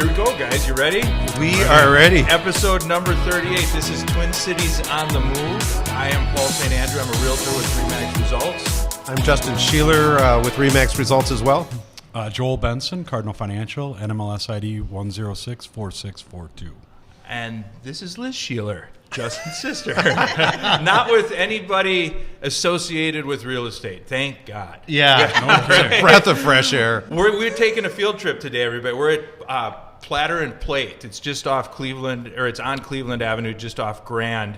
Here we go, guys. You ready? We are ready. Episode number 38. This is Twin Cities on the Move. I am Paul St. Andrew. I'm a realtor with Remax Results. I'm Justin Sheeler with Remax Results as well. Joel Benson, Cardinal Financial, NMLS ID 1064642. And this is Liz Sheeler, Justin's sister. Not with anybody associated with real estate. Thank God. Yeah. Right? Breath of fresh air. We're taking a field trip today, everybody. We're at Platter and Plate. It's just off Cleveland, or it's on Cleveland Avenue, just off Grand.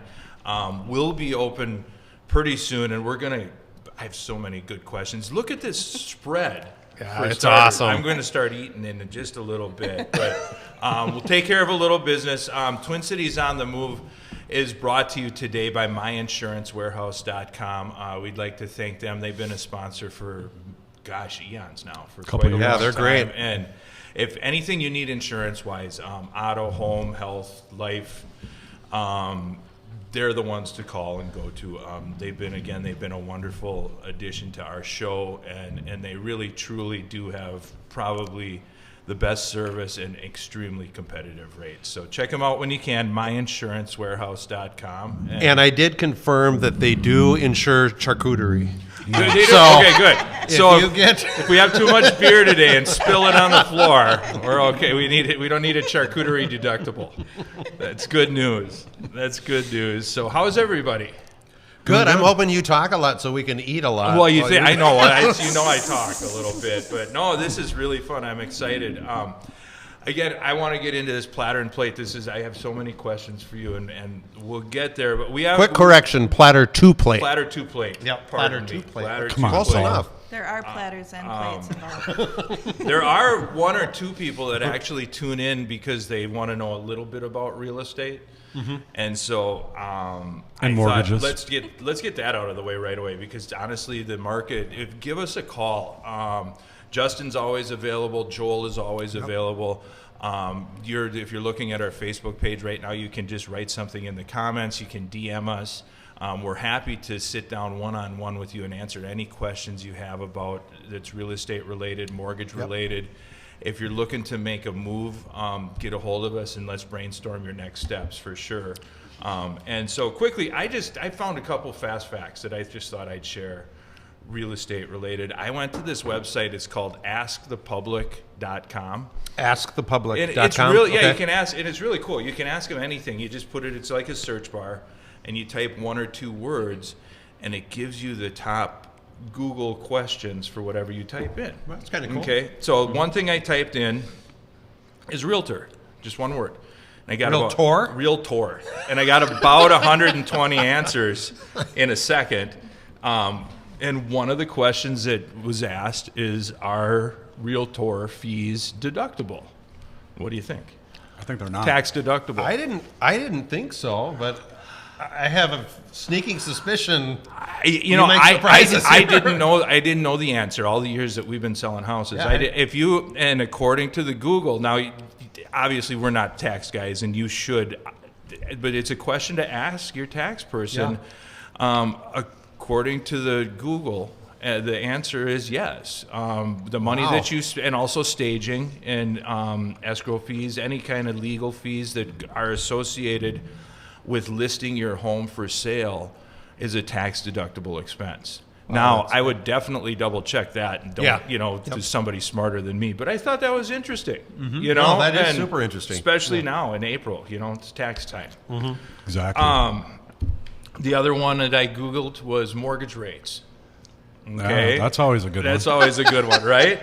We'll be open pretty soon, and I have so many good questions. Look at this spread. Yeah, it's awesome. I'm going to start eating in just a little bit, but we'll take care of a little business. Twin Cities on the Move is brought to you today by MyInsuranceWarehouse.com. We'd like to thank them. They've been a sponsor for, eons now. For Couple quite a years. long Yeah, they're time. great. And if anything you need insurance-wise, auto, home, health, life, they're the ones to call and go to. They've been a wonderful addition to our show, and they really, truly do have probably the best service and extremely competitive rates. So check them out when you can, myinsurancewarehouse.com. And I did confirm that they do insure charcuterie. They do? So, okay, good. So if if we have too much beer today and spill it on the floor, we're okay. We don't need a charcuterie deductible. That's good news. That's good news. So how's everybody? Good. I'm hoping you talk a lot so we can eat a lot. Well, you think I know. I talk a little bit, but no, this is really fun. I'm excited. Again, I want to get into this Platter and Plate. I have so many questions for you, and we'll get there. But we have Quick correction, platter 2 plate. Platter 2 plate. Yep, Pardon platter me. 2 plate. Platter Come 2 on, Close plate. enough. There are platters and plates involved. There are one or two people that actually tune in because they want to know a little bit about real estate. Mm-hmm. And so And mortgages. let's get that out of the way right away, because honestly the market, give us a call. Justin's always available. Joel is always available. If you're looking at our Facebook page right now, you can just write something in the comments. You can DM us. We're happy to sit down one-on-one with you and answer any questions you have about that's real estate related, mortgage related. If you're looking to make a move, get a hold of us and let's brainstorm your next steps for sure. And so quickly, I found a couple fast facts that I just thought I'd share, real estate related. I went to this website. It's called askthepublic.com. AskThePublic.com. It's really, Okay. you can ask, and it's really cool. You can ask them anything. You just put it, it's like a search bar, and you type one or two words, and it gives you the top Google questions for whatever you type in. Well, that's kind of cool. Okay, so one thing I typed in is realtor, just one word. And I got realtor, and I got about 120 answers in a second. And one of the questions that was asked is, are realtor fees deductible? What do you think? I think they're not. Tax deductible. I didn't think so, but I have a sneaking suspicion. I didn't know the answer all the years that we've been selling houses. Yeah, And according to the Google, now obviously we're not tax guys, and you should, but it's a question to ask your tax person. Yeah. According to the Google, the answer is yes. The money that you and also staging and escrow fees, any kind of legal fees that are associated with listing your home for sale, is a tax deductible expense. Now, I would definitely double check that and don't, to somebody smarter than me. But I thought that was interesting. Mm-hmm. No, that is super interesting. Especially now in April, it's tax time. Mm-hmm. Exactly. The other one that I Googled was mortgage rates. That's always a good one. That's always a good one, right?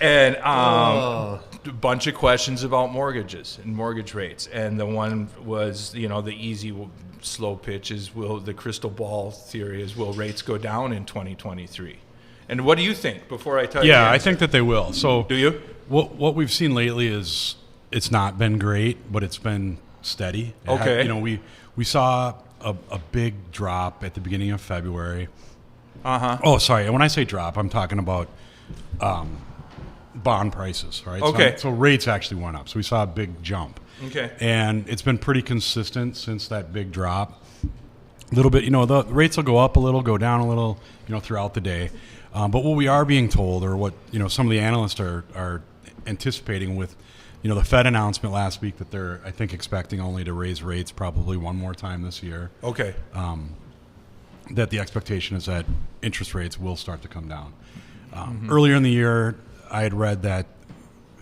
And a bunch of questions about mortgages and mortgage rates. And the one was, the easy, slow pitch is, the crystal ball theory is, will rates go down in 2023? And what do you think before I tell you? Yeah, I think that they will. So do you? What we've seen lately is it's not been great, but it's been steady. Okay. We saw a big drop at the beginning of February. Uh-huh. Oh, sorry. And when I say drop, I'm talking about bond prices, right? Okay. So rates actually went up. So we saw a big jump. Okay. And it's been pretty consistent since that big drop. A little bit, the rates will go up a little, go down a little, throughout the day. But what we are being told, or what some of the analysts are anticipating with the Fed announcement last week that they're, I think, expecting only to raise rates probably one more time this year. Okay. That the expectation is that interest rates will start to come down. Earlier in the year, I had read that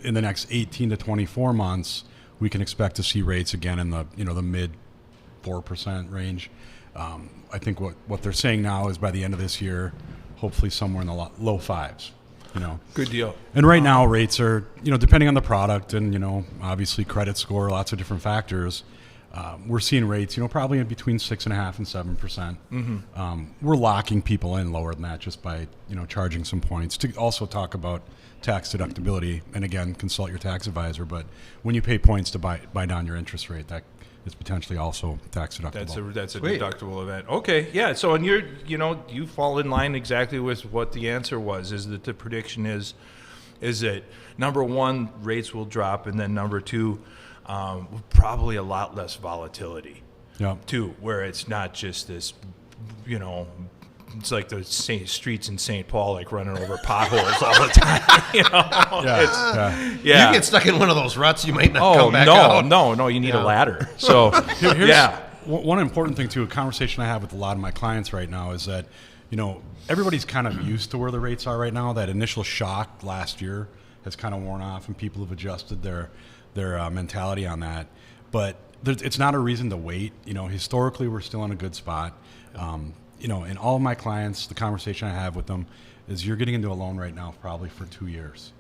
in the next 18 to 24 months, we can expect to see rates again in the the mid 4% range. I think what they're saying now is by the end of this year, hopefully somewhere in the low fives. Good deal. And right now rates are, depending on the product and, obviously credit score, lots of different factors. We're seeing rates, probably in between 6.5% and 7%. We're locking people in lower than that just by, charging some points. To also talk about tax deductibility, and again, consult your tax advisor. But when you pay points to buy down your interest rate, that is potentially also tax deductible. That's a Sweet. deductible event. Okay, yeah. So and you fall in line exactly with what the answer was. Is that the prediction is that number one, rates will drop, and then number two, probably a lot less volatility. Yeah. Too, where it's not just this, it's like the streets in St. Paul, like running over potholes all the time. Yeah. Yeah. You get stuck in one of those ruts, you might not come back no, out. no, you need a ladder. So Here's yeah. one important thing too, a conversation I have with a lot of my clients right now is that, everybody's kind of used to where the rates are right now. That initial shock last year has kind of worn off and people have adjusted their mentality on that. But it's not a reason to wait. Historically, we're still in a good spot. And all of my clients, the conversation I have with them is you're getting into a loan right now probably for 2 years.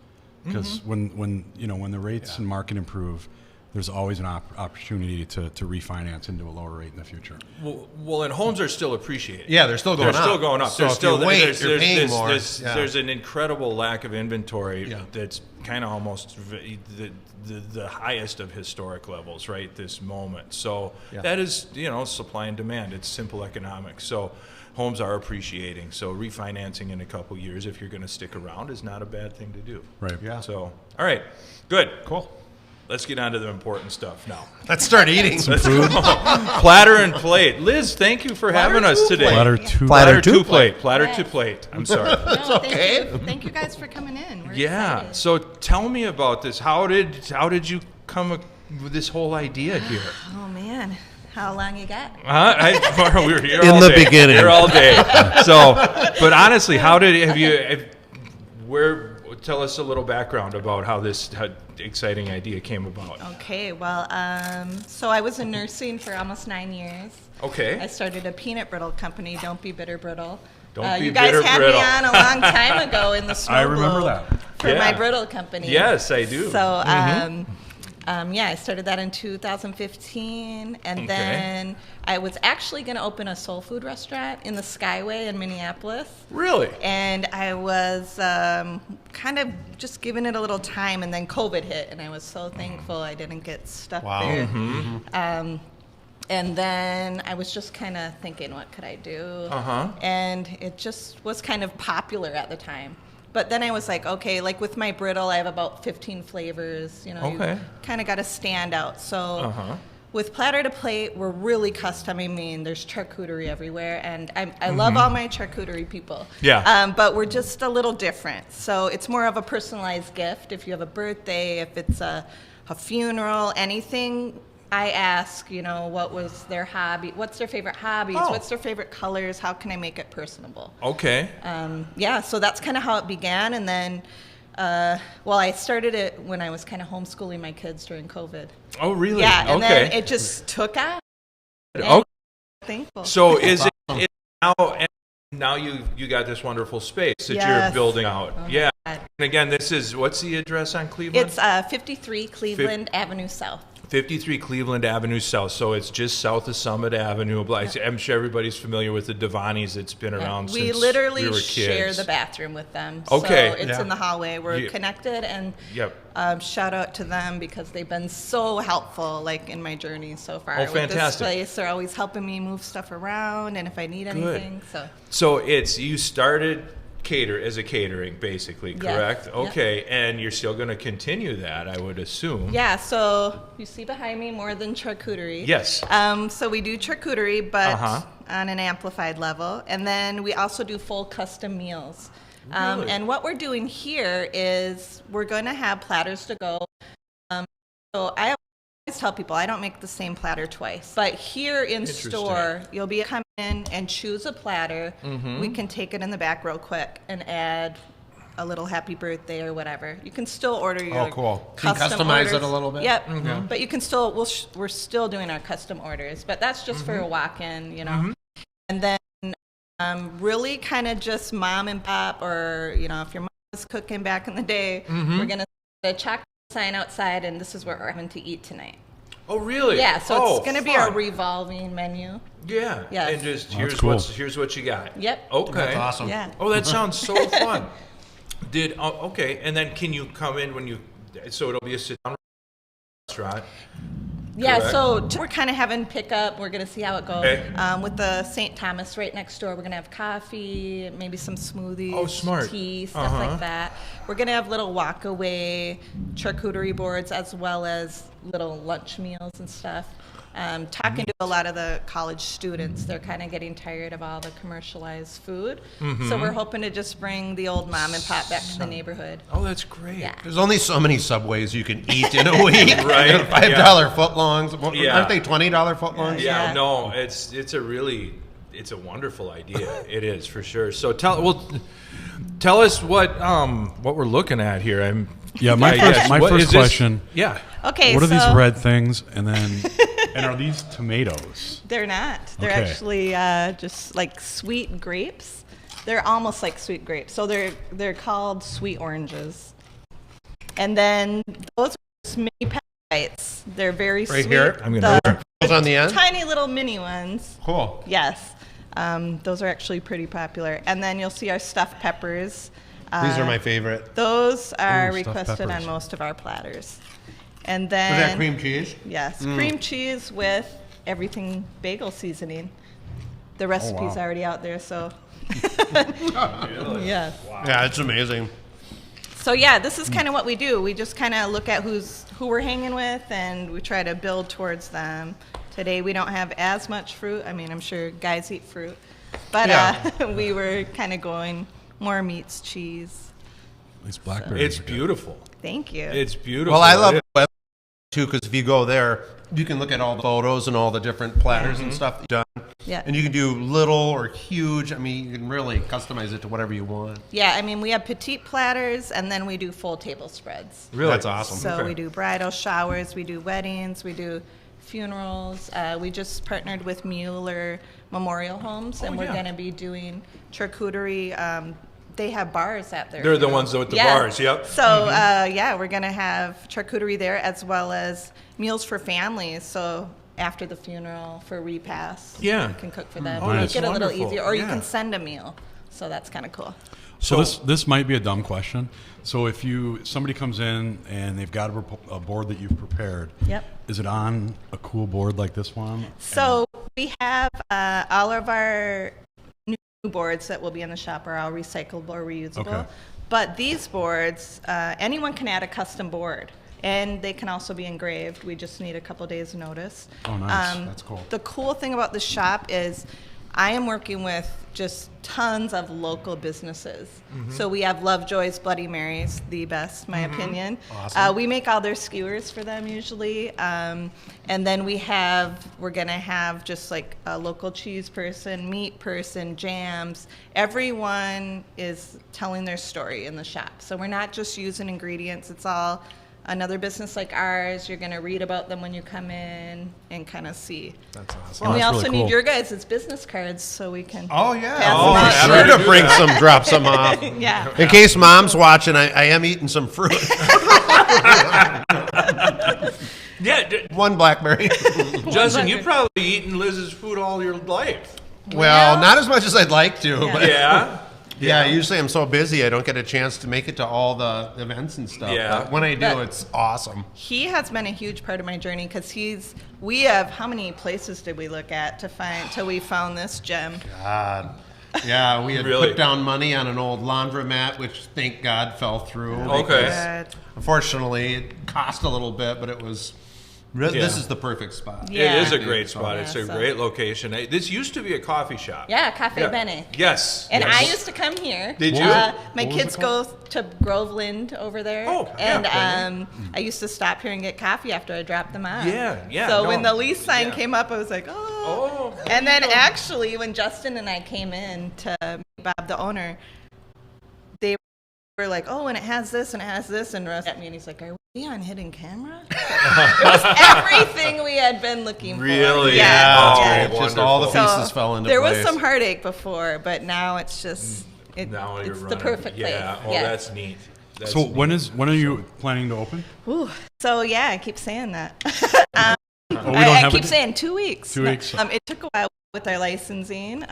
Because when the rates and market improve, there's always an opportunity to refinance into a lower rate in the future. Well, and homes are still appreciated. Yeah, they're still going up. They're still going up. So There's if you wait, there's, you're paying there's, more. There's an incredible lack of inventory that's kind of almost the highest of historic levels right this moment. So that is, supply and demand. It's simple economics. So homes are appreciating. So refinancing in a couple years, if you're going to stick around, is not a bad thing to do. Right. Yeah. So, all right, good. Cool. Let's get on to the important stuff now. Let's start eating some Food. Platter and plate. Liz, thank you for having us today. Platter two. Platter to plate. Yes. Platter to plate. I'm sorry. No, okay. Thank you guys for coming in. We're Yeah. excited. So tell me about this. How did you come with this whole idea here? Oh man, how long you got? We were here In all the day. beginning. Here all day. So, but honestly, tell us a little background about how this exciting idea came about. Okay, well, so I was in nursing for almost 9 years. Okay. I started a peanut brittle company. Don't be bitter brittle. Don't be you guys bitter had brittle. me on a long time ago in the snow I remember globe that. for Yeah. my brittle company. Yes, I do. So, I started that in 2015, and Okay. then I was actually going to open a soul food restaurant in the Skyway in Minneapolis. Really? And I was kind of just giving it a little time, and then COVID hit, and I was so thankful I didn't get stuck there. And then I was just kind of thinking, what could I do? And it just was kind of popular at the time. But then I was like, okay, like with my brittle, I have about 15 flavors. You kind of got to stand out. So with Platter to Plate, we're really custom. I mean, there's charcuterie everywhere, and I love all my charcuterie people. Yeah. But we're just a little different. So it's more of a personalized gift. If you have a birthday, if it's a funeral, anything, I ask, what was their hobby? What's their favorite hobbies? Oh. What's their favorite colors? How can I make it personable? Okay. So that's kind of how it began. And then, I started it when I was kind of homeschooling my kids during COVID. Oh, really? Yeah, and okay. then it just took off. And Okay. I'm thankful. So is it now? And now you got this wonderful space that you're Yes. building out. Yeah. God. And again, this is what's the address on Cleveland? It's 53 Cleveland Avenue South. 53 Cleveland Avenue South, so it's just south of Summit Avenue. I'm sure everybody's familiar with the Devani's. It's been around We since literally we were share kids. the bathroom with them. Okay. So it's in the hallway. We're connected, and Yep. shout out to them because they've been so helpful, like in my journey so far. Oh, With this fantastic. place, they're always helping me move stuff around, and if I need anything. So you started as a catering, basically, Yes. correct? Yep. Okay, and you're still going to continue that, I would assume. Yeah. So you see behind me more than charcuterie. Yes. So we do charcuterie, but Uh-huh. on an amplified level, and then we also do full custom meals. Really? And what we're doing here is we're going to have platters to go. So I always tell people I don't make the same platter twice. But here in store, you'll be come in and choose a platter. We can take it in the back real quick and add a little happy birthday or whatever. You can still order your Can you customize orders. it a little bit? Yep. But you can still, we're still doing our custom orders. But that's just for a walk-in, you know. And then really kind of just mom and pop, or, you know, if your mom was cooking back in the day, we're going to put a chocolate sign outside, and this is what we're having to eat tonight. Oh, really? Yeah, so it's going to be fun. our revolving menu. Yeah. Yes. And just That's here's what you got. Yep. Okay. That's awesome. Yeah. Oh, that sounds so fun. Okay, and then can you come in when you? So it'll be a sit-down restaurant. Yeah, Correct. so we're kind of having pickup. We're going to see how it goes. Okay. With the St. Thomas right next door, we're going to have coffee, maybe some smoothies, Oh, smart. tea, stuff like that. We're going to have little walk-away charcuterie boards as well as little lunch meals and stuff. Talking to a lot of the college students, they're kind of getting tired of all the commercialized food. So we're hoping to just bring the old mom and pop back to the neighborhood. Oh, that's great. Yeah. There's only so many Subways you can eat in a week. Right, $5 footlongs. Yeah. Aren't they $20 footlongs? Yeah, Yeah. no, it's a wonderful idea. It is for sure. So tell us what we're looking at here. My first question. Yeah. Okay, What are so these red things? And then, and are these tomatoes? they're not. They're Okay. actually just like sweet grapes. They're almost like sweet grapes. So they're called sweet oranges. And then those are just mini pepper bites. They're very Right sweet. here? I'm gonna The Those on the end? tiny little mini ones. Cool. Yes. Those are actually pretty popular. And then you'll see our stuffed peppers. These are my favorite. Those are Ooh, stuffed requested peppers. on most of our platters. And Was then that cream cheese? Yes, cream cheese with everything bagel seasoning. The recipe's wow. already out there, so. Yes. Yeah, it's amazing. So yeah, this is kind of what we do. We just kind of look at who we're hanging with, and we try to build towards them. Today we don't have as much fruit. I mean, I'm sure guys eat fruit, but we were kind of going more meats, cheese. These blackberries. It's are good. beautiful. Thank you. It's beautiful. Well, I love It- the website too, because if you go there, you can look at all the photos and all the different platters and stuff that you've done. Yeah. And you can do little or huge. I mean, you can really customize it to whatever you want. Yeah, I mean, we have petite platters, and then we do full table spreads. Really? That's awesome. So Okay. we do bridal showers, we do weddings, we do funerals. We just partnered with Mueller Memorial Homes, and we're yeah. going to be doing charcuterie. They have bars at their. They're the funeral. ones with the bars, yep. So we're going to have charcuterie there as well as meals for families. So after the funeral for repast, Yeah. you can cook for them. Oh, Make that's it a little wonderful. easier, or you Yeah. can send a meal. So that's kind of cool. So this might be a dumb question. So if somebody comes in and they've got a board that you've prepared, Yep. is it on a cool board like this one? So we have all of our new boards that will be in the shop are all recyclable or reusable. Okay. But these boards, anyone can add a custom board, and they can also be engraved. We just need a couple days' notice. Oh, nice. That's cool. The cool thing about the shop is I am working with just tons of local businesses. So we have Lovejoy's Bloody Marys, the best, my opinion. Awesome. We make all their skewers for them usually. And then we're going to have just like a local cheese person, meat person, jams. Everyone is telling their story in the shop. So we're not just using ingredients. It's all another business like ours. You're going to read about them when you come in and kind of see. That's awesome. And we that's also really need cool. your guys' business cards so we can. Oh, yeah. Pass Oh, them out. sure to bring some, drop some off. Yeah. In case mom's watching, I am eating some fruit. Yeah, One blackberry. Justin, you've probably eaten Liz's food all your life. Well, not as much as I'd like to. Yeah. But Yeah. yeah, usually I'm so busy I don't get a chance to make it to all the events and stuff. Yeah. But when I do, But- it's awesome. He has been a huge part of my journey because we have, how many places did we look at to find, till we found this gem? God. Yeah, we had Really? put down money on an old laundromat, which thank God fell through. Okay. because, Unfortunately, it cost a little bit, but it was This is the perfect spot. Yeah. It is a great spot. Yeah, It's a so- great location. This used to be a coffee shop. Yeah, Cafe Yeah. Bene. Yes. And yes. I used to come here. Did you? My What was kids it go to Groveland over there. Oh, yeah, And I used to stop here and get coffee after I dropped them off. Yeah, So no, when the lease sign yeah. came up, I was like, oh. Oh. And then actually, when Justin and I came in to meet Bob, the owner, they were like, oh, and it has this and it has this. And Russ at me and he's like, are we on hidden camera? It was everything we had been looking for. Really? Yeah. Oh, yeah. Just all the wonderful. pieces fell into there place. was some heartache before, but now it's just Now you're it's the running. perfect place. Yeah. Oh, that's neat. That's So neat. when are you planning to open? Ooh. So yeah, I keep saying that. Oh, we don't I have keep it? saying 2 weeks. 2 weeks. It took a while with our licensing.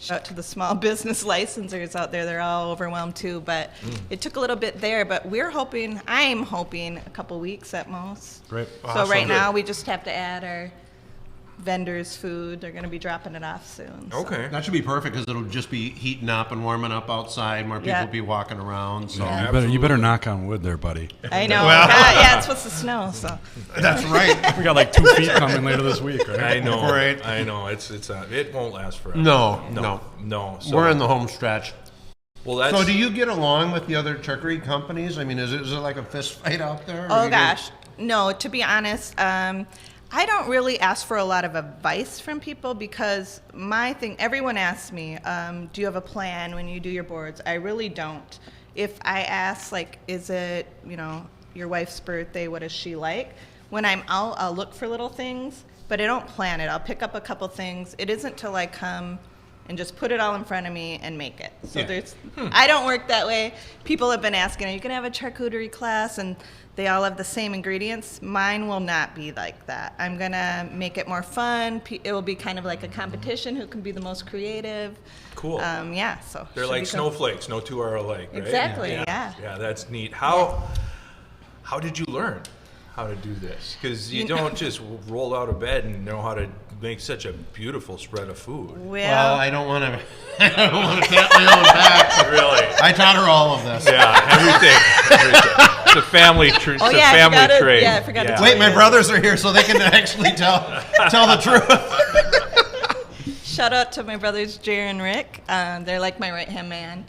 Shout out to the small business licensors out there. They're all overwhelmed too, but it took a little bit there. But I'm hoping a couple weeks at most. Great. So Awesome. right now we just have to add our vendors' food. They're going to be dropping it off soon. so. Okay. That should be perfect because it'll just be heating up and warming up outside. More people Yeah. will be walking around. So Yeah. You better knock on wood there, buddy. I know. Well- Yeah, it's supposed to snow, so. that's right. We got like 2 feet coming later this week, right? I know. Right. I know. It won't last forever. No. So, We're in the home stretch. Well, that's. So do you get along with the other charcuterie companies? I mean, is it like a fist fight out there? or Oh you guys- gosh, no. To be honest, I don't really ask for a lot of advice from people because my thing. Everyone asks me, "Do you have a plan when you do your boards?" I really don't. If I ask, like, "Is it your wife's birthday? What does she like?" When I'm out, I'll look for little things, but I don't plan it. I'll pick up a couple things. It isn't till I come and just put it all in front of me and make it. So I don't work that way. People have been asking, are you going to have a charcuterie class? And they all have the same ingredients. Mine will not be like that. I'm going to make it more fun. It will be kind of like a competition who can be the most creative. Cool. Yeah, so. They're should like be some- snowflakes. No two are alike, right? Exactly, yeah. Yeah, that's neat. How did you learn how to do this? Because you don't just roll out of bed and know how to make such a beautiful spread of food. Well, I don't want to. I don't want to pat my own back. Really? I taught her all of this. Yeah, everything. It's a family tree. Oh, It's yeah, a family trade. I forgot to tell Wait, you. my brothers are here, so they can actually tell the truth. Shout out to my brothers, Jer and Rick. They're like my right-hand man,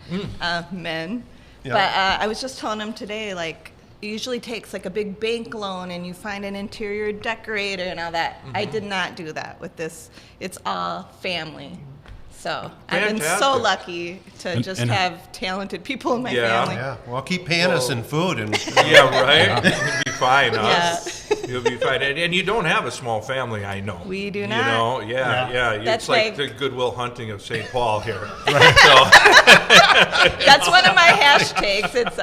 men. Yeah. But I was just telling them today, like, it usually takes like a big bank loan and you find an interior decorator and all that. I did not do that with this. It's all family. So I've been so Fantastic. lucky to just and- have talented people in my Yeah. family. Yeah, well, keep paying us in food and Yeah, right? You'll be fine, huh? Yeah. You'll be fine. And you don't have a small family, I know. We do You not. know, yeah. That's It's like like- the Goodwill Hunting of St. Paul here. Right. So, That's one of my hashtags. It's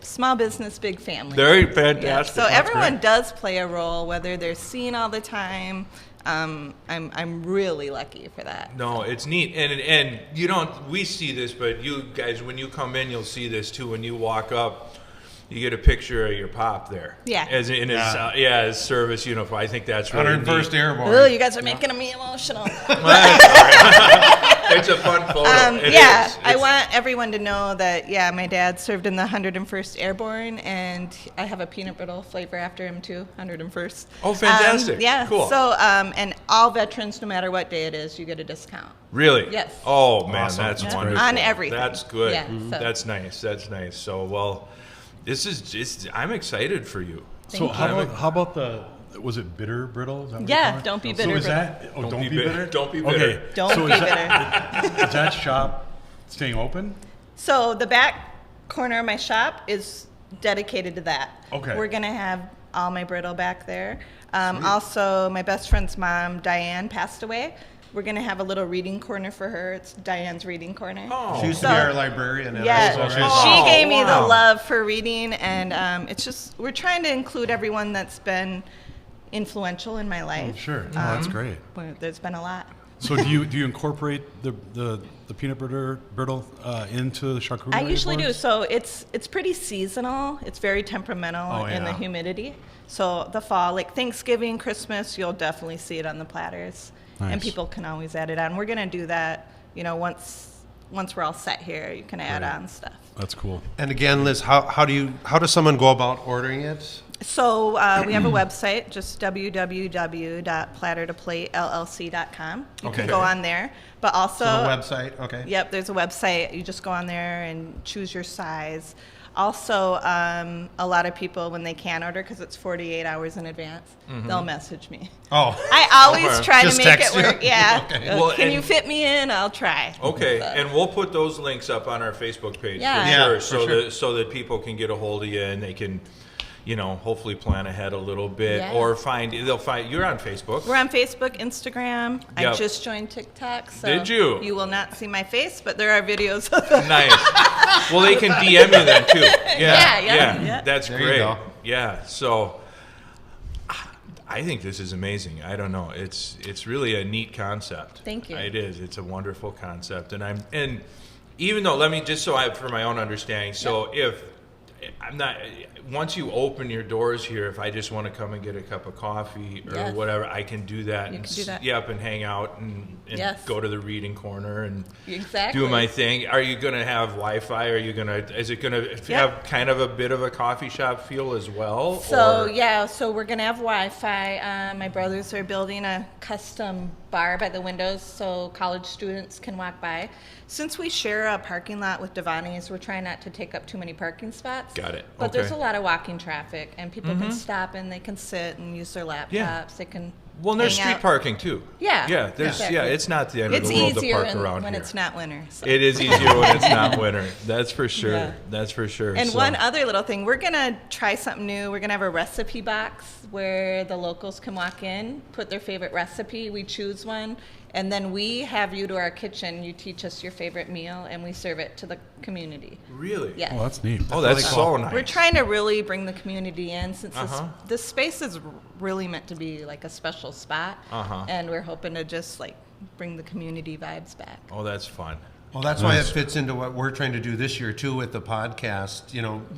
small business, big family. very Yeah, fantastic. so That's everyone great. does play a role, whether they're seen all the time. I'm really lucky for that. No, it's neat, and you don't. We see this, but you guys, when you come in, you'll see this too. When you walk up, you get a picture of your pop there. Yeah. As in his his service uniform. I think that's really 101st neat. Airborne. Oh, you guys are making me emotional. It's a fun photo. It Yeah, is. I It's- want everyone to know that, my dad served in the 101st Airborne, and I have a peanut brittle flavor after him too, 101st. Oh, fantastic. Yeah, Cool. so, and all veterans, no matter what day it is, you get a discount. Really? Yes. Oh man, Awesome. that's Yeah. wonderful. On everything. That's good. Yeah, so- That's nice. That's nice. So well, this is just. I'm excited for you. So Thank how about the, was it bitter brittle? Is that what you Yeah, call it? don't be So bitter is that, don't be bitter? Don't be Okay. bitter. Don't so be is is that shop staying open? So the back corner of my shop is dedicated to that. Okay. We're gonna have all my brittle back there. Also, my best friend's mom, Diane, passed away. We're gonna have a little reading corner for her. It's Diane's reading corner. Oh. She used to So- be our librarian. At Yeah, our school, Oh, she gave me the wow. love for reading, and it's just we're trying to include everyone that's been influential in my life. Sure. Oh, that's great. There's been a lot. So do you incorporate the peanut butter brittle into the charcuterie? I usually do. boards? So it's pretty seasonal. It's very temperamental in the yeah. humidity. So the fall, like Thanksgiving, Christmas, you'll definitely see it on the platters, and Nice. people can always add it on. We're gonna do that. Once we're all set here, you can add on stuff. That's cool. And again, Liz, how does someone go about ordering it? So we have a website, just www.plattertoplatellc.com. You Okay. can go on there. But also, So the website, okay. Yep, there's a website. You just go on there and choose your size. Also, a lot of people, when they can't order, because it's 48 hours in advance, they'll message me. Oh. I always try Just to make text it you? work. Yeah. Okay. Well, Can and- you fit me in? I'll try. Okay, So- and we'll put those links up on our Facebook page Yeah. for Yeah, sure, for so sure. that people can get a hold of you and they can, hopefully plan ahead a little bit Yeah. or they'll find you're on Facebook. We're on Facebook, Instagram. I Yep. just joined TikTok. So Did you? You will not see my face, but there are videos. Nice. Well, they can DM you then too. Yeah. That's There you great. go. Yeah. So I think this is amazing. I don't know. It's really a neat concept. Thank you. It is. It's a wonderful concept, and even though for my own understanding. So if I'm not. Once you open your doors here, if I just want to come and get a cup of coffee or Yes. whatever, I can do that. You can do that. Yep, and hang out and Yes. go to the reading corner and Exactly. do my thing. Are you going to have Wi-Fi? Is it going to have kind of a bit of a coffee shop feel as well? So or- so we're gonna have Wi-Fi. My brothers are building a custom bar by the windows so college students can walk by. Since we share a parking lot with Devani's, we're trying not to take up too many parking spots. Got it. But there's a Okay. lot of walking traffic, and people can stop and they can sit and use their laptops. Yeah. They can. Well, and there's hang street out. parking too. Yeah. Yeah. Exactly. It's not the end It's of the world to easier park around when here. it's not winter. So. It is easier when it's not winter. That's for sure. Yeah. That's for sure. And So- one other little thing, we're gonna try something new. We're gonna have a recipe box where the locals can walk in, put their favorite recipe, we choose one, and then we have you to our kitchen. You teach us your favorite meal, and we serve it to the community. Really? Yes. Oh, that's neat. Oh, that's really so cool. nice. We're trying to really bring the community in since Uh-huh. this space is really meant to be like a special spot, Uh-huh. and we're hoping to just like bring the community vibes back. Oh, that's fun. Well, that's why it fits into what we're trying to do this year too with the podcast.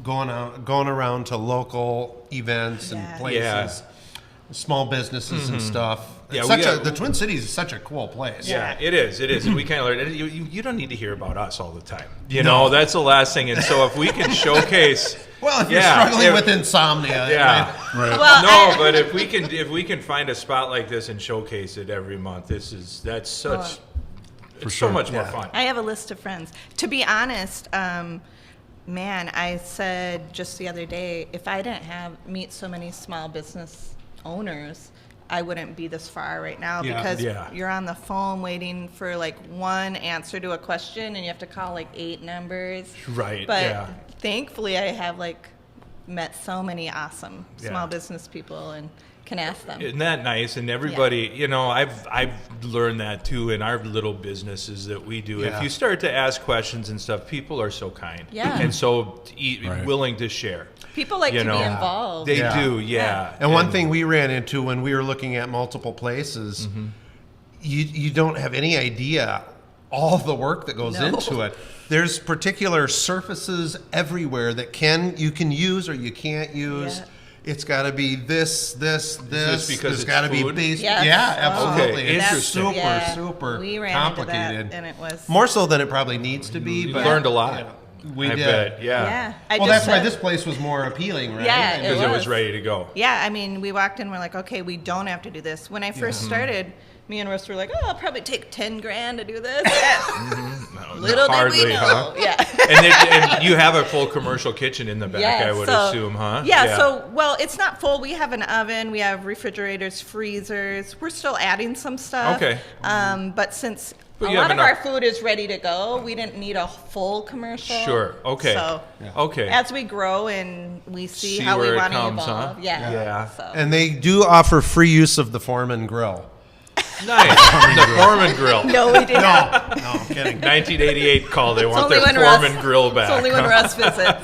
Going around to local events and Yeah. places, small businesses and stuff. Yeah, It's the Twin Cities is such a cool place. Yeah, it is. It is. And we kind of learned. You don't need to hear about us all the time. That's the last thing. And so if we can showcase. Well, if you're Yeah, struggling if- with insomnia, Yeah. Right. Well, No, but if we can find a spot like this and showcase it every month, that's such. It's so sure. much more Yeah. fun. I have a list of friends. To be honest, man, I said just the other day, if I didn't meet so many small business owners, I wouldn't be this far right now Yeah. because Yeah. you're on the phone waiting for like one answer to a question and you have to call like 8 numbers. Right, But yeah. thankfully I have like met so many awesome small Yeah. business people and can ask them. Isn't that nice? And everybody, I've learned that too in our little businesses that we do. Yeah. If you start to ask questions and stuff, people are so kind. Yeah. And so Right. willing to share. People like You to know. be involved. They Yeah. do, yeah. And one thing we ran into when we were looking at multiple places, you don't have any idea all the work that goes No. into it. There's particular surfaces everywhere that you can use or you can't use. Yeah. It's got to be this. because There's it's got to be food? base. Yes. Yeah, Oh. absolutely. Okay, It's interesting. super, Yeah. super We ran complicated. into that, and it was More so than it probably needs to be. You But learned a lot. Yeah, we I did. bet, yeah. Yeah. Well, that's why this place was more appealing, right? Yeah, And- it Because it was was. ready to go. Yeah, I mean, we walked in, we're like, okay, we don't have to do this. When I first started, me and Russ were like, oh, I'll probably take 10 grand to do this. Little did Hardly, we know. huh? Yeah. And you have a full commercial kitchen in the back, Yeah, I would so- assume, huh? Yeah, so, well, it's not full. We have an oven, we have refrigerators, freezers. We're still adding some stuff. Okay. But since But a you lot have of our enough- food is ready to go, we didn't need a full commercial. Sure. Okay. So, Okay. as we grow and we see, See how we where it want to comes, evolve. huh? Yeah. Yeah. So. And they do offer free use of the Foreman Grill. Nice. The Foreman Grill. No, we didn't. No, I'm kidding. 1988 call. They want only their when Foreman Russ- Grill back. It's only when Russ visits.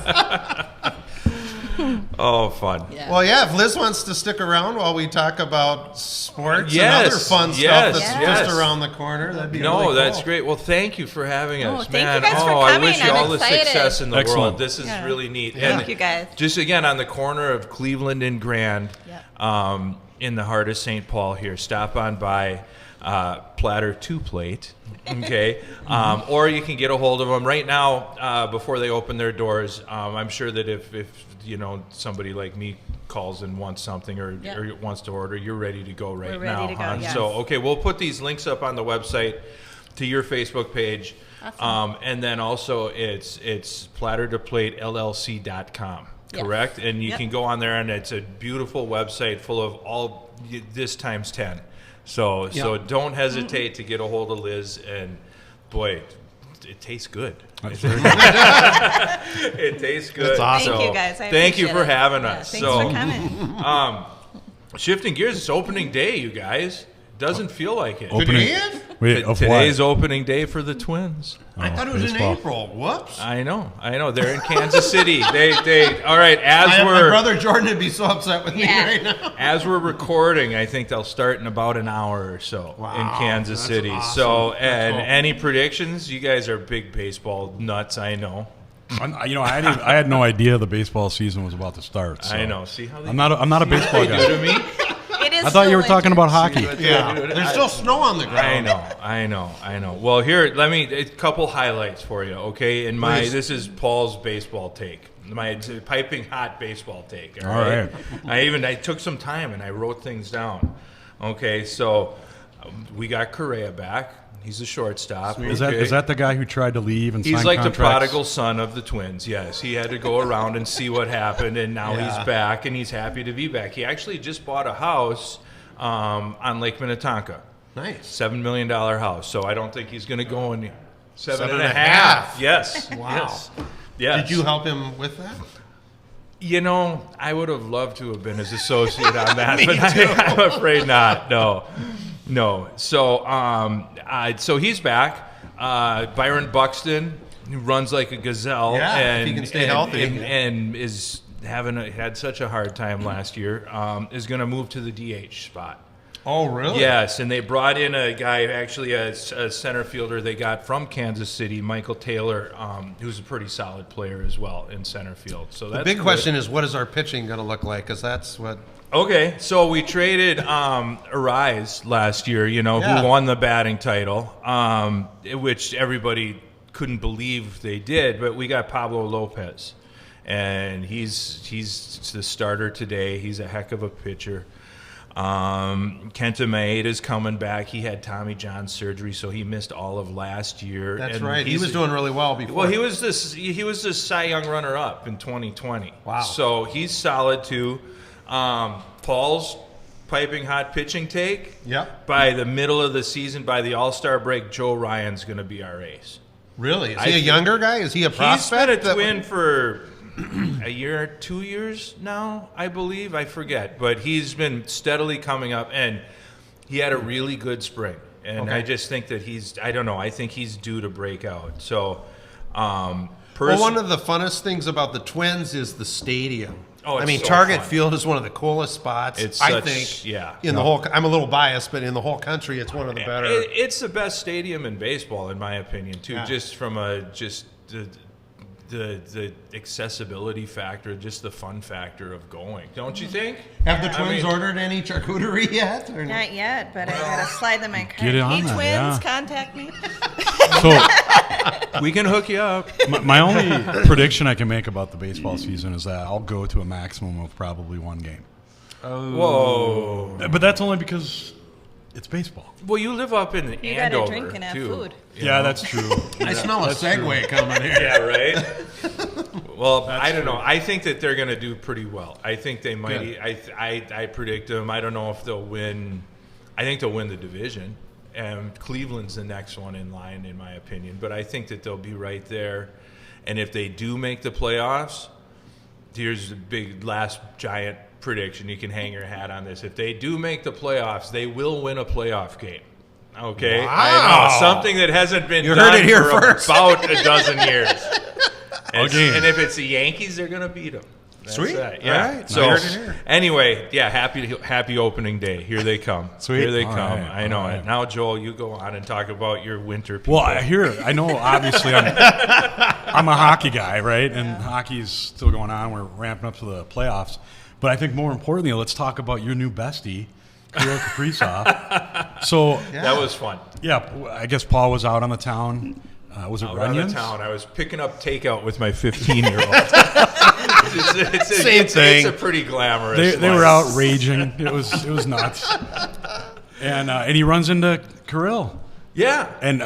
Oh, fun. Yeah. Well, yeah, if Liz wants to stick around while we talk about sports Yes, and other fun stuff yes, that's yes. just around the corner, that'd be No, really cool. that's great. Well, thank you for having Oh, us, thank you man. guys for I coming. wish you I'm all the excited. success in the Excellent. world. This is Yeah. really neat. Yeah. Thank you, guys. Just again on the corner of Cleveland and Grand, Yep. in the heart of St. Paul here. Stop on by. Platter 2 plate. Okay, or you can get a hold of them right now before they open their doors. I'm sure that if somebody like me calls and wants something or wants to order, you're ready to go right now. Ready to go, yes. So okay, we'll put these links up on the website to your Facebook page. Awesome. And then also it's plattertoplatelLC.com, correct? And you can go on there, and it's a beautiful website full of all this times 10. So don't hesitate to get a hold of Liz, and boy, it tastes good. It tastes good. That's awesome. Thank you, guys. I Thank you appreciate for it. having Yeah, us. thanks So, for coming. shifting gears, it's opening day, you guys. Doesn't feel like it. Today? Wait, of Today's what? opening day for the Twins. I thought it was baseball. in April. Whoops. I know. They're in Kansas City. They. All right. My brother Jordan would be so upset with me right now. As we're recording, I think they'll start in about an hour or so in Kansas that's City. awesome. So, That's and cool. any predictions? You guys are big baseball nuts. I know. I had no idea the baseball season was about to start. So I know. See how they I'm not a baseball do guy. to me? It is I thought you were still talking winter. about hockey. Yeah. There's still snow on the ground. I know. Well, here, a couple highlights for you, okay? And Please. this is Paul's baseball take, my piping hot baseball take. All All right. right. I took some time and I wrote things down. Okay, so we got Correa back. He's a shortstop. Is okay? that the guy who tried to leave and He's sign like contracts? the prodigal son of the Twins. Yes, he had to go around and see what happened, and now he's back, and he's happy to be back. He actually just bought a house on Lake Minnetonka. Nice. $7 million house. So I don't think he's going to go in. Seven and a and a half. half. Yes. Wow. Yes. Did you help him with that? I would have loved to have been his associate on that, but I'm afraid not. No. So he's back. Byron Buxton, who runs like a gazelle, Yeah, if and he can stay healthy. and is had such a hard time last year, is going to move to the DH spot. Oh, really? Yes, and they brought in a guy, actually a center fielder they got from Kansas City, Michael Taylor, who's a pretty solid player as well in center field. So that's The big good. question is, what is our pitching going to look like? Because that's what... Okay, so we traded Arise last year, Yeah. who won the batting title, which everybody couldn't believe they did, but we got Pablo Lopez, and he's the starter today. He's a heck of a pitcher. Kenta Maeda's coming back. He had Tommy John surgery, so he missed all of last year. That's and right. He was doing really well before. Well, he was this Cy Young runner-up in 2020. Wow. So he's solid too. Paul's piping hot pitching take. Yep. By the middle of the season, by the All-Star break, Joe Ryan's going to be our ace. Really? Is he a younger guy? Is he a prospect? He's been a Twin for a year, 2 years now, I believe. I forget. But he's been steadily coming up, and he had a really good spring. And Okay. I just think that I think he's due to break out. So, Well, one of the funnest things about the Twins is the stadium. Oh, it's so Target fun. Field is one of the coolest spots. It's I such- think. yeah. In the whole, I'm a little biased, but in the whole country, it's one of the better. It's the best stadium in baseball, in my opinion, too. Yeah. Just from the accessibility factor, just the fun factor of going. Don't you think? Have the I Twins mean- ordered any charcuterie yet? Or Not yet, but I gotta slide them my card. Get on Hey, that, Twins, yeah. contact me. So We can hook you up. my only prediction I can make about the baseball season is that I'll go to a maximum of probably one game. Whoa. But that's only because it's baseball. Well, you live up in You Andover, gotta drink and have too. food. Yeah, that's true. I smell a segue coming here. Yeah, right? Well, I don't know. I think that they're going to do pretty well. I think they might. Good. I predict them. I don't know if they'll win. I think they'll win the division. And Cleveland's the next one in line, in my opinion. But I think that they'll be right there. And if they do make the playoffs, here's the big last giant prediction. You can hang your hat on this. If they do make the playoffs, they will win a playoff game. Okay? Wow. I know. Something that hasn't been You done heard it here for first. about a dozen years. Okay. And if it's the Yankees, they're going to beat them. That's Sweet. that. Yeah. All right. So Heard it here. anyway, yeah, happy opening day. Here they come. Sweet. Here they All come. right. I know All it. right. Now, Joel, you go on and talk about your winter people. Well, I know obviously I'm a hockey guy, right? And hockey's still going on. We're ramping up to the playoffs. But I think more importantly, let's talk about your new bestie Kirill Kaprizov. So That was fun. yeah, I guess Paul was out on the town. Was it Out of Runyon's? town, I was picking up takeout with my 15-year-old. Same thing. It's a pretty glamorous. They were life. out raging. It was nuts. And he runs into Kirill. Yeah. And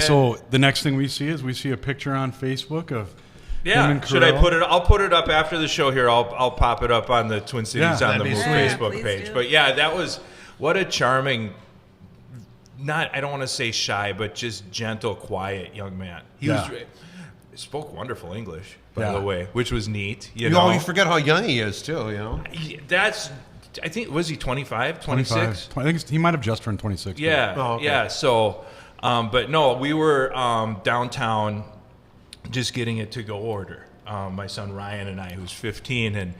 so the next thing we see a picture on Facebook of him Yeah. and Should I Kirill. put it? I'll put it up after the show here. I'll pop it up on the Twin Cities Yeah, on that'd the be Move sweet. Facebook Please page. do. But yeah, that was what a charming. I don't want to say shy, but just gentle, quiet young man. He spoke wonderful English, by the way, which was neat. You know, You forget how young he is too. You know. That's. I think was he 25, 26? 25. I think he might have just turned 26. Yeah, Oh, okay. yeah. So, but no, we were downtown, just getting a to-go order. My son Ryan and I, who's 15,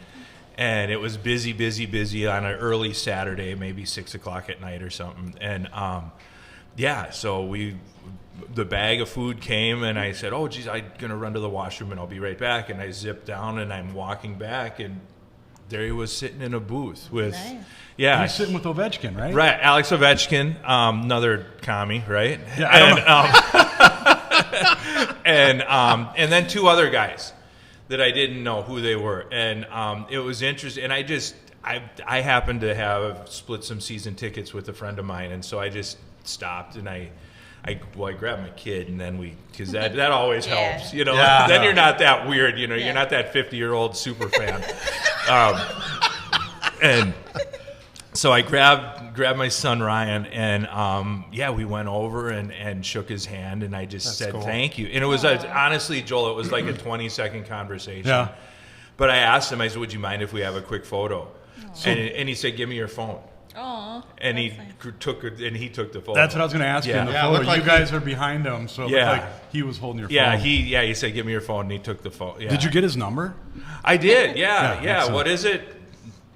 and it was busy on an early Saturday, maybe 6 o'clock at night or something. And yeah, so the bag of food came, and I said, "Oh, geez, I'm gonna run to the washroom, and I'll be right back." And I zipped down, and I'm walking back, and there he was sitting in a booth with, Nice. yeah, He's sitting with Ovechkin, right? right, Alex Ovechkin, another commie, right? Yeah, I don't know. And then two other guys that I didn't know who they were, and it was interesting. And I happened to have split some season tickets with a friend of mine, and so I just stopped and I grabbed my kid, and then because that always Yeah. helps, you know. Yeah. Then you're not that weird, you know. Yeah. You're not that 50-year-old super fan. And so I grabbed my son Ryan, and yeah, we went over and shook his hand, and I just said cool. thank you. And it was honestly, Joel, it was like a 20-second conversation. Yeah. But I asked him, I said, "Would you mind if we have a quick photo?" And he said, "Give me your phone." Oh. And he took the photo. That's what I was going to ask you. In the Yeah, it photo, looked like you guys are behind him, so it Yeah. looked like he was holding your phone. Yeah, he said, "Give me your phone," and he took the phone. Yeah. Did you get his number? I did. Yeah, Yeah. excellent. What is it?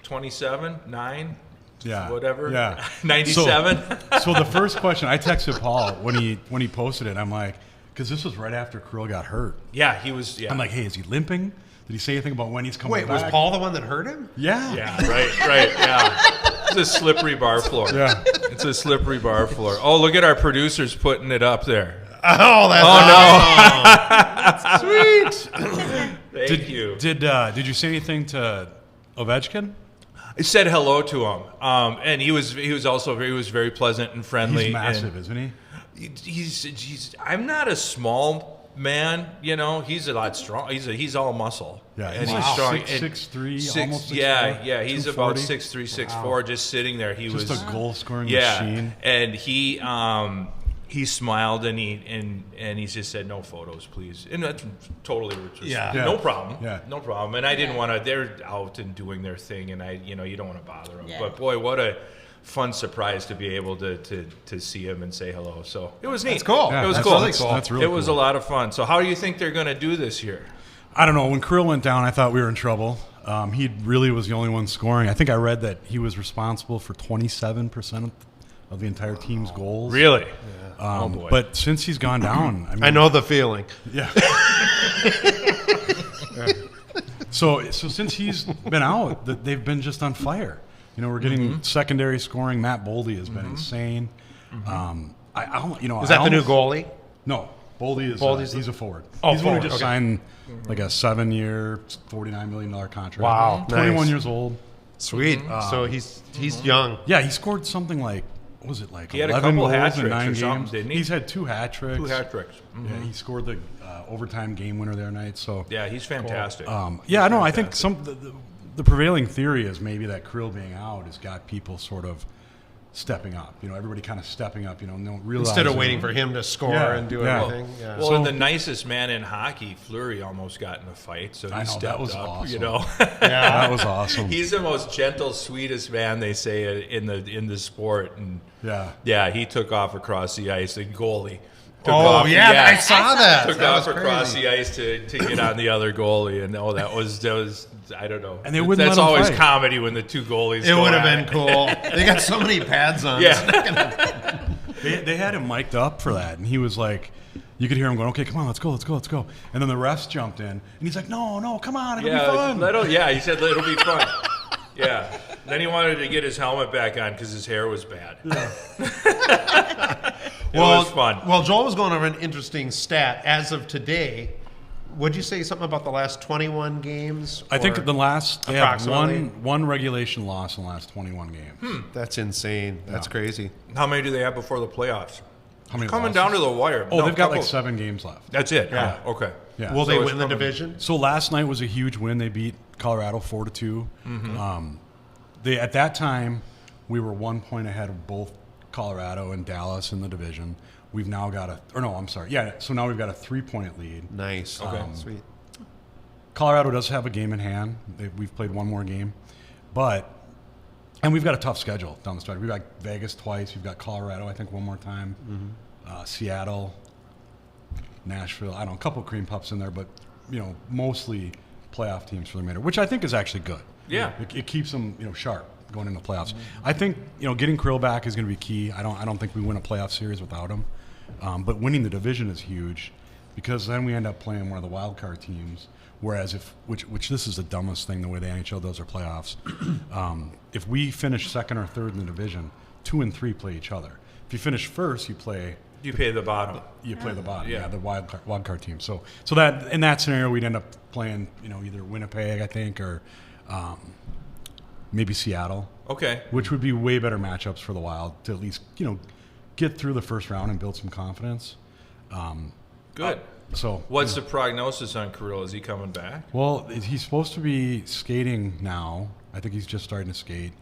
27, 9, Yeah. whatever. Yeah. 97. So the first question I texted Paul when he posted it, I'm like, because this was right after Kirill got hurt. Yeah, he was. Yeah. I'm like, hey, is he limping? Did he say anything about when he's coming Wait, back? was Paul the one that hurt him? Yeah. Yeah, right, yeah. It's a slippery bar floor. Yeah. It's a slippery bar floor. Oh, look at our producers putting it up there. Oh, that's Sweet. Thank you. Did you say anything to Ovechkin? I said hello to him, and he was very pleasant and friendly. He's massive, and isn't he? he's. I'm not a small man, you know. He's a lot strong. He's all muscle. Yeah, and he's he's like strong. 6'3", almost 6'4", Yeah. He's about 240. 6'3", 6'4", just sitting there. He Just was a goal-scoring yeah, machine. and he smiled and he just said, "No photos, please." And that's totally Yeah. no problem. Yeah. No problem. And I didn't Yeah. want to. They're out and doing their thing, and you don't want to bother them. Yeah. But boy, what a fun surprise to be able to see him and say hello. So it was neat. That's cool. Yeah, It was that's cool. really cool. That's really It was cool. a lot of fun. So how do you think they're going to do this year? I don't know. When Kirill went down, I thought we were in trouble. He really was the only one scoring. I think I read that he was responsible for 27% of the entire team's goals. Really? Oh boy. But since he's gone down, I mean, I know the feeling. Yeah. So since he's been out, they've been just on fire. You know, we're getting secondary scoring. Matt Boldy has been insane. Is that the new goalie? No, Boldy is. Boldy's He's a forward. Oh, he's the one who forward, just okay. signed like a 7-year, $49 million contract. Wow, 21 nice. years old. Sweet. So he's young. Yeah, he scored something like, what was it like? He had a 11 couple goals hat in tricks 9 or games. something, didn't he? He's had 2 hat tricks. 2 hat tricks. Yeah, he scored the overtime game winner the other night. So Yeah, he's fantastic. yeah, I know. I think the prevailing theory is maybe that Kirill being out has got people sort of stepping up. You know, everybody kind of stepping up. You know, no realizing Instead of waiting for him to score Yeah, and do yeah. everything. Yeah. Well, and the nicest man in hockey, Fleury, almost got in a fight, so he I know, stepped that was up. awesome. You know, That was awesome. he's the most gentle, sweetest man they say in the sport, and Yeah. he took off across the ice. The goalie. Took Oh, off, yeah, I saw that. Took That off was across crazy. the ice to get on the other goalie, and that was I don't know. And they wouldn't That's let him always fight. comedy when the two goalies. It go would have at been cool. They got so many pads on. Yeah. They had him mic'd up for that, and he was like, you could hear him going, "Okay, come on, let's go." And then the refs jumped in, and he's like, "No, come on, it'll be fun." He said it'll be fun. Yeah. Then he wanted to get his helmet back on because his hair was bad. It was fun. Well, Joel was going over an interesting stat. As of today, would you say something about the last 21 games? I think the last they have approximately? one regulation loss in the last 21 games. That's insane. That's crazy. How many do they have before the playoffs? How many Coming losses? down to the wire. Oh, No, they've got couple- like 7 games left. That's it. Yeah. Okay. Yeah. Will So they it's win the coming. division? So last night was a huge win. They beat Colorado 4-2. They at that time we were 1 point ahead of both Colorado and Dallas in the division. We've now got so now we've got a 3-point lead. Nice. Okay. Sweet. Colorado does have a game in hand. We've played one more game, and we've got a tough schedule down the stretch. We've got Vegas twice. We've got Colorado, I think, one more time. Seattle, Nashville. I don't know, a couple of cream puffs in there, but mostly playoff teams for the remainder, which I think is actually good. Yeah. It keeps them sharp going into the playoffs. I think getting Krill back is going to be key. I don't think we win a playoff series without him, but winning the division is huge because then we end up playing one of the wild card teams. Whereas which this is the dumbest thing the way the NHL does their playoffs. If we finish second or third in the division, 2 and 3 play each other. If you finish first, you play the bottom. the bottom, Yeah. the wild card team. So that in that scenario, we'd end up playing either Winnipeg, I think, or maybe Seattle. Okay. Which would be way better matchups for the Wild to at least get through the first round and build some confidence. Good. So What's the prognosis on Kirill? Is he coming back? well, he's supposed to be skating now. I think he's just starting to skate.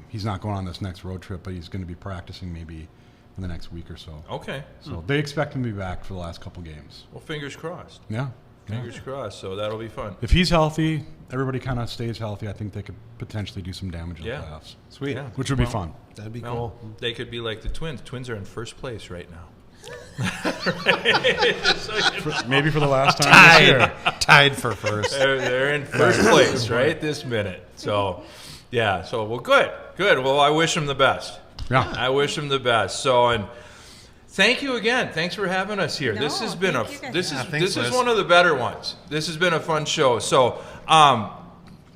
He's not going on this next road trip, but he's going to be practicing maybe in the next week or so. Okay. So they expect him to be back for the last couple games. Well, fingers crossed. Yeah. Fingers crossed. So that'll be fun. If he's healthy, everybody kind of stays healthy. I think they could potentially do some damage in the Yeah. playoffs, Sweet. Yeah. which would be fun. That'd be Well, cool. they could be like the Twins. Twins are in first place right now. Maybe for the last time this year. Tied for first. They're in first place right this minute. So, yeah. So, well, good. Well, I wish them the best. Yeah. I wish them the best. So, and thank you again. Thanks for having us here. No, this has been thank you guys. this thanks, is Liz. one of the better ones. This has been a fun show. So,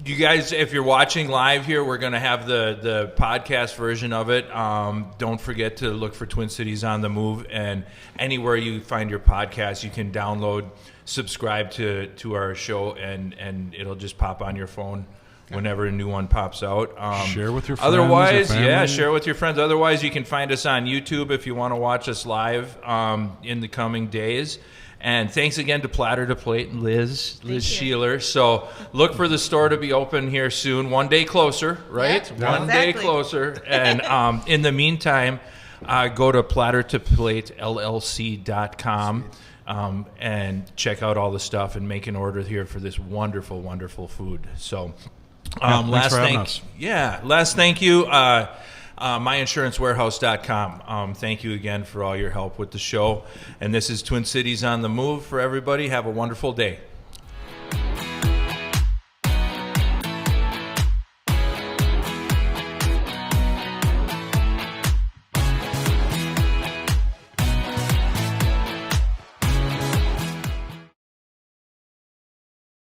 you guys, if you're watching live here, we're going to have the podcast version of it. Don't forget to look for Twin Cities on the Move, and anywhere you find your podcast, you can download, subscribe to our show, and it'll just pop on your phone whenever a new one pops out. Share with your friends, Otherwise, your family. yeah, share with your friends. Otherwise, you can find us on YouTube if you want to watch us live in the coming days. And thanks again to Platter to Plate and Liz you. Sheeler. So look for the store to be open here soon. One day closer, right? Yeah, One day exactly. closer. And in the meantime, go to plattertoplatellc.com and check out all the stuff and make an order here for this wonderful, wonderful food. So thanks for having us. last thank you. MyInsuranceWarehouse.com. Thank you again for all your help with the show. And this is Twin Cities on the Move for everybody. Have a wonderful day.